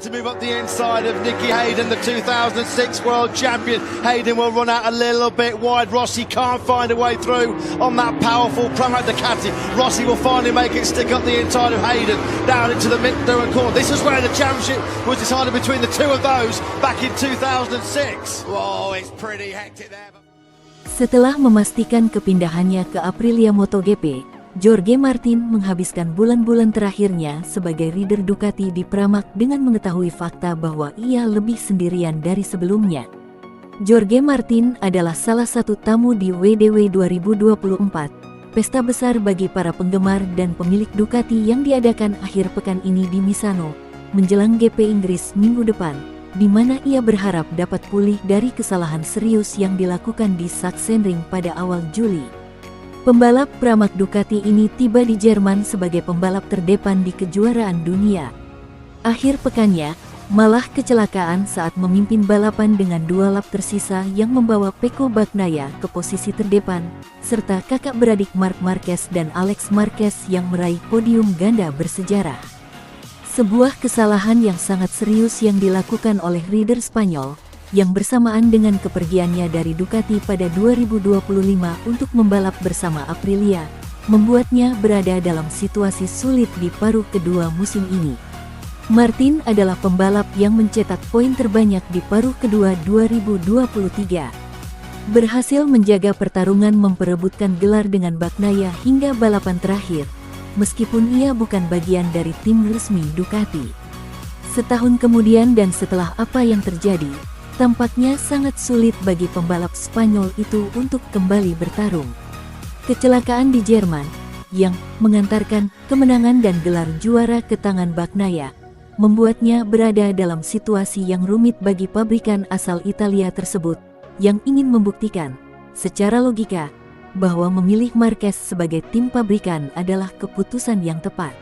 to move up the inside of Nicky Hayden, the 2006 world champion. Hayden will run out a little bit wide. Rossi can't find a way through on that powerful Pramac Ducati. Rossi will finally make it stick up the inside of Hayden, down into the mid-third corner. This is where the championship was decided between the two of those back in 2006. Whoa, it's pretty hectic there. Setelah memastikan kepindahannya ke Aprilia MotoGP, Jorge Martin menghabiskan bulan-bulan terakhirnya sebagai rider Ducati di Pramac dengan mengetahui fakta bahwa ia lebih sendirian dari sebelumnya. Jorge Martin adalah salah satu tamu di WDW 2024, pesta besar bagi para penggemar dan pemilik Ducati yang diadakan akhir pekan ini di Misano, menjelang GP Inggris minggu depan, di mana ia berharap dapat pulih dari kesalahan serius yang dilakukan di Sachsenring pada awal Juli. Pembalap Pramac Ducati ini tiba di Jerman sebagai pembalap terdepan di kejuaraan dunia. Akhir pekannya, malah kecelakaan saat memimpin balapan dengan 2 lap tersisa yang membawa Pecco Bagnaia ke posisi terdepan, serta kakak beradik Marc Marquez dan Alex Marquez yang meraih podium ganda bersejarah. Sebuah kesalahan yang sangat serius yang dilakukan oleh rider Spanyol, yang bersamaan dengan kepergiannya dari Ducati pada 2025 untuk membalap bersama Aprilia, membuatnya berada dalam situasi sulit di paruh kedua musim ini. Martin adalah pembalap yang mencetak poin terbanyak di paruh kedua 2023. Berhasil menjaga pertarungan memperebutkan gelar dengan Bagnaia hingga balapan terakhir, meskipun ia bukan bagian dari tim resmi Ducati. Setahun kemudian dan setelah apa yang terjadi, tampaknya sangat sulit bagi pembalap Spanyol itu untuk kembali bertarung. Kecelakaan di Jerman, yang mengantarkan kemenangan dan gelar juara ke tangan Bagnaia, membuatnya berada dalam situasi yang rumit bagi pabrikan asal Italia tersebut, yang ingin membuktikan, secara logika, bahwa memilih Marquez sebagai tim pabrikan adalah keputusan yang tepat.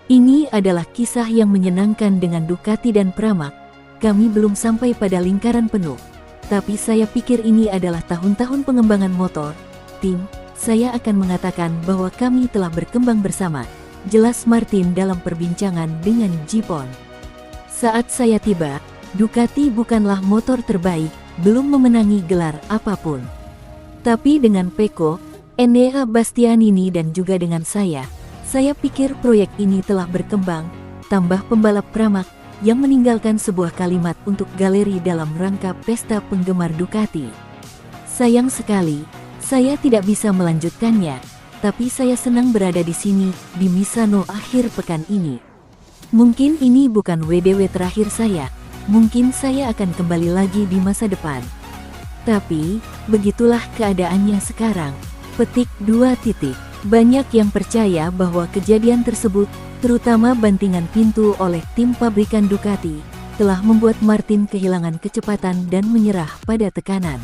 Ini adalah kisah yang menyenangkan dengan Ducati dan Pramac. Kami belum sampai pada lingkaran penuh, tapi saya pikir ini adalah tahun-tahun pengembangan motor. Tim, saya akan mengatakan bahwa kami telah berkembang bersama, jelas Martin dalam perbincangan dengan Gipon. Saat saya tiba, Ducati bukanlah motor terbaik, belum memenangi gelar apapun. Tapi dengan Pecco, Enea Bastianini dan juga dengan saya pikir proyek ini telah berkembang, tambah pembalap Pramac, yang meninggalkan sebuah kalimat untuk galeri dalam rangka pesta penggemar Ducati. Sayang sekali, saya tidak bisa melanjutkannya, tapi saya senang berada di sini, di Misano akhir pekan ini. Mungkin ini bukan WDW terakhir saya, mungkin saya akan kembali lagi di masa depan. Tapi, begitulah keadaannya sekarang. Petik 2. Banyak yang percaya bahwa kejadian tersebut, terutama bantingan pintu oleh tim pabrikan Ducati, telah membuat Martin kehilangan kecepatan dan menyerah pada tekanan.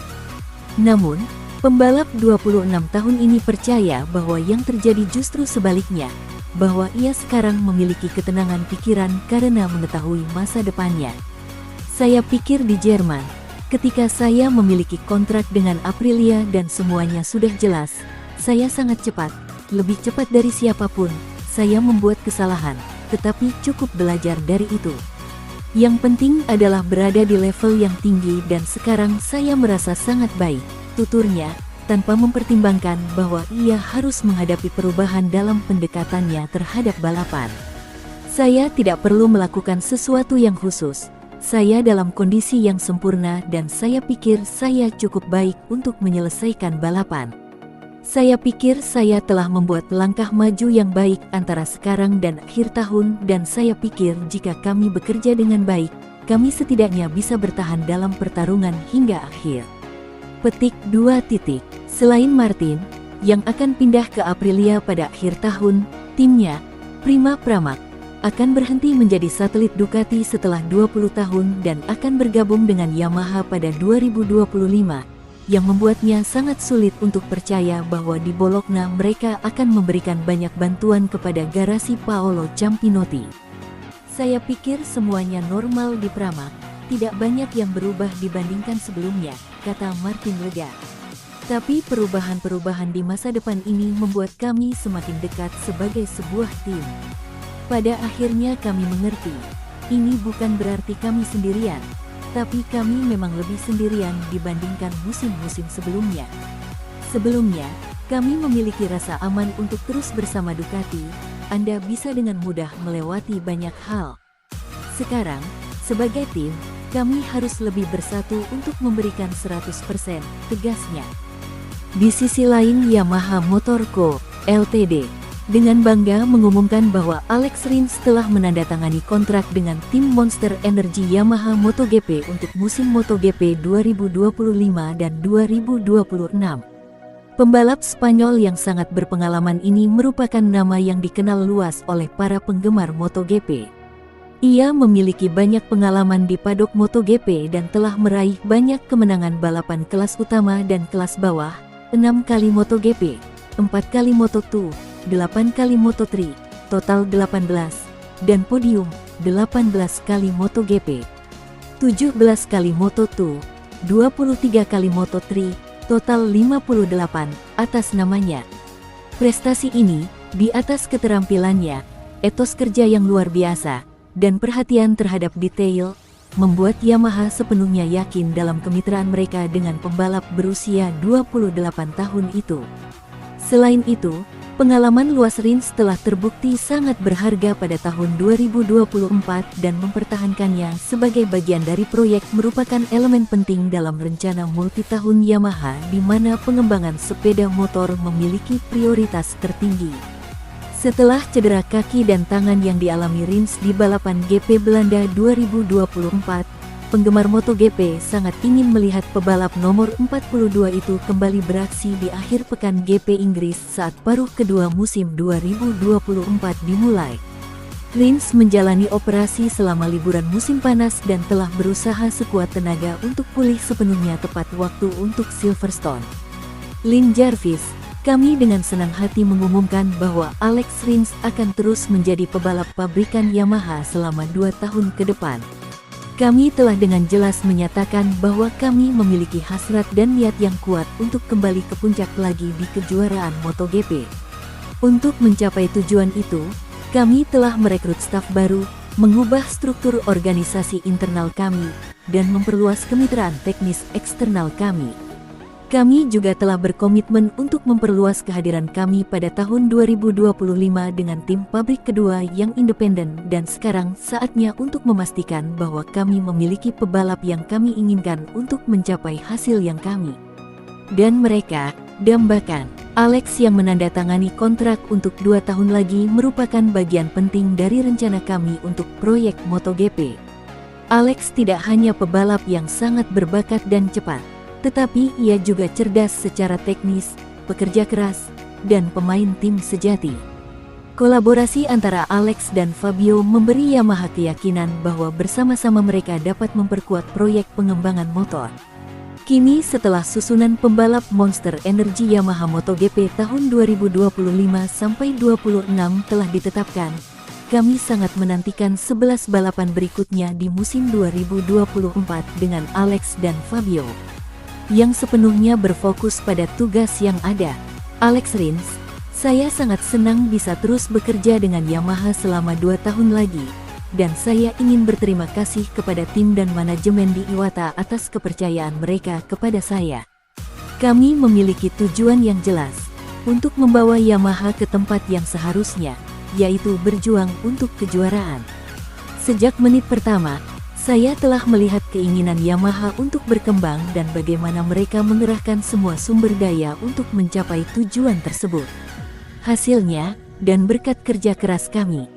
Namun, pembalap 26 tahun ini percaya bahwa yang terjadi justru sebaliknya, bahwa ia sekarang memiliki ketenangan pikiran karena mengetahui masa depannya. Saya pikir di Jerman, ketika saya memiliki kontrak dengan Aprilia dan semuanya sudah jelas, saya sangat cepat, lebih cepat dari siapapun. Saya membuat kesalahan, tetapi cukup belajar dari itu. Yang penting adalah berada di level yang tinggi dan sekarang saya merasa sangat baik, tuturnya, tanpa mempertimbangkan bahwa ia harus menghadapi perubahan dalam pendekatannya terhadap balapan. Saya tidak perlu melakukan sesuatu yang khusus, saya dalam kondisi yang sempurna dan saya pikir saya cukup baik untuk menyelesaikan balapan. Saya pikir saya telah membuat langkah maju yang baik antara sekarang dan akhir tahun dan saya pikir jika kami bekerja dengan baik, kami setidaknya bisa bertahan dalam pertarungan hingga akhir. Petik 2. Selain Martin, yang akan pindah ke Aprilia pada akhir tahun, timnya, Prima Pramac, akan berhenti menjadi satelit Ducati setelah 20 tahun dan akan bergabung dengan Yamaha pada 2025. Yang membuatnya sangat sulit untuk percaya bahwa di Bologna mereka akan memberikan banyak bantuan kepada garasi Paolo Ciampinotti. Saya pikir semuanya normal di Pramac, tidak banyak yang berubah dibandingkan sebelumnya, kata Martin lega. Tapi perubahan-perubahan di masa depan ini membuat kami semakin dekat sebagai sebuah tim. Pada akhirnya kami mengerti, Ini bukan berarti kami sendirian, tapi kami memang lebih sendirian dibandingkan musim-musim sebelumnya. Sebelumnya, kami memiliki rasa aman untuk terus bersama Ducati. Anda bisa dengan mudah melewati banyak hal. Sekarang, sebagai tim, kami harus lebih bersatu untuk memberikan 100%, tegasnya. Di sisi lain, Yamaha Motor Co., Ltd. dengan bangga mengumumkan bahwa Alex Rins telah menandatangani kontrak dengan tim Monster Energy Yamaha MotoGP untuk musim MotoGP 2025 dan 2026. Pembalap Spanyol yang sangat berpengalaman ini merupakan nama yang dikenal luas oleh para penggemar MotoGP. Ia memiliki banyak pengalaman di padok MotoGP dan telah meraih banyak kemenangan balapan kelas utama dan kelas bawah, 6 kali MotoGP, 4 kali Moto2, 8 kali Moto3, total 18, dan podium, 18 kali MotoGP, 17 kali Moto2, 23 kali Moto3, total 58 atas namanya. Prestasi ini, di atas keterampilannya, etos kerja yang luar biasa, dan perhatian terhadap detail, membuat Yamaha sepenuhnya yakin dalam kemitraan mereka dengan pembalap berusia 28 tahun itu. Selain itu, pengalaman luas Rins telah terbukti sangat berharga pada tahun 2024 dan mempertahankannya sebagai bagian dari proyek merupakan elemen penting dalam rencana multitahun Yamaha di mana pengembangan sepeda motor memiliki prioritas tertinggi. Setelah cedera kaki dan tangan yang dialami Rins di balapan GP Belanda 2024, penggemar MotoGP sangat ingin melihat pebalap nomor 42 itu kembali beraksi di akhir pekan GP Inggris saat paruh kedua musim 2024 dimulai. Rins menjalani operasi selama liburan musim panas dan telah berusaha sekuat tenaga untuk pulih sepenuhnya tepat waktu untuk Silverstone. Lin Jarvis, kami dengan senang hati mengumumkan bahwa Alex Rins akan terus menjadi pebalap pabrikan Yamaha selama 2 tahun ke depan. Kami telah dengan jelas menyatakan bahwa kami memiliki hasrat dan niat yang kuat untuk kembali ke puncak lagi di kejuaraan MotoGP. Untuk mencapai tujuan itu, kami telah merekrut staf baru, mengubah struktur organisasi internal kami, dan memperluas kemitraan teknis eksternal kami. Kami juga telah berkomitmen untuk memperluas kehadiran kami pada tahun 2025 dengan tim pabrik kedua yang independen dan sekarang saatnya untuk memastikan bahwa kami memiliki pebalap yang kami inginkan untuk mencapai hasil yang kami dan mereka dambakan. Alex yang menandatangani kontrak untuk 2 tahun lagi merupakan bagian penting dari rencana kami untuk proyek MotoGP. Alex tidak hanya pebalap yang sangat berbakat dan cepat, tetapi ia juga cerdas secara teknis, pekerja keras, dan pemain tim sejati. Kolaborasi antara Alex dan Fabio memberi Yamaha keyakinan bahwa bersama-sama mereka dapat memperkuat proyek pengembangan motor. Kini setelah susunan pembalap Monster Energy Yamaha MotoGP tahun 2025-26 telah ditetapkan, kami sangat menantikan 11 balapan berikutnya di musim 2024 dengan Alex dan Fabio yang sepenuhnya berfokus pada tugas yang ada. Alex Rins, saya sangat senang bisa terus bekerja dengan Yamaha selama 2 tahun lagi, dan saya ingin berterima kasih kepada tim dan manajemen di Iwata atas kepercayaan mereka kepada saya. Kami memiliki tujuan yang jelas, untuk membawa Yamaha ke tempat yang seharusnya, yaitu berjuang untuk kejuaraan. Sejak menit pertama, saya telah melihat keinginan Yamaha untuk berkembang dan bagaimana mereka mengerahkan semua sumber daya untuk mencapai tujuan tersebut. Hasilnya, dan berkat kerja keras kami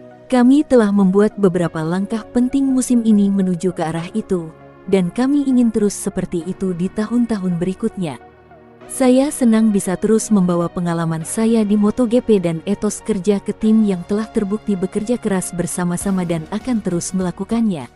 telah membuat beberapa langkah penting musim ini menuju ke arah itu, dan kami ingin terus seperti itu di tahun-tahun berikutnya. Saya senang bisa terus membawa pengalaman saya di MotoGP dan etos kerja ke tim yang telah terbukti bekerja keras bersama-sama dan akan terus melakukannya.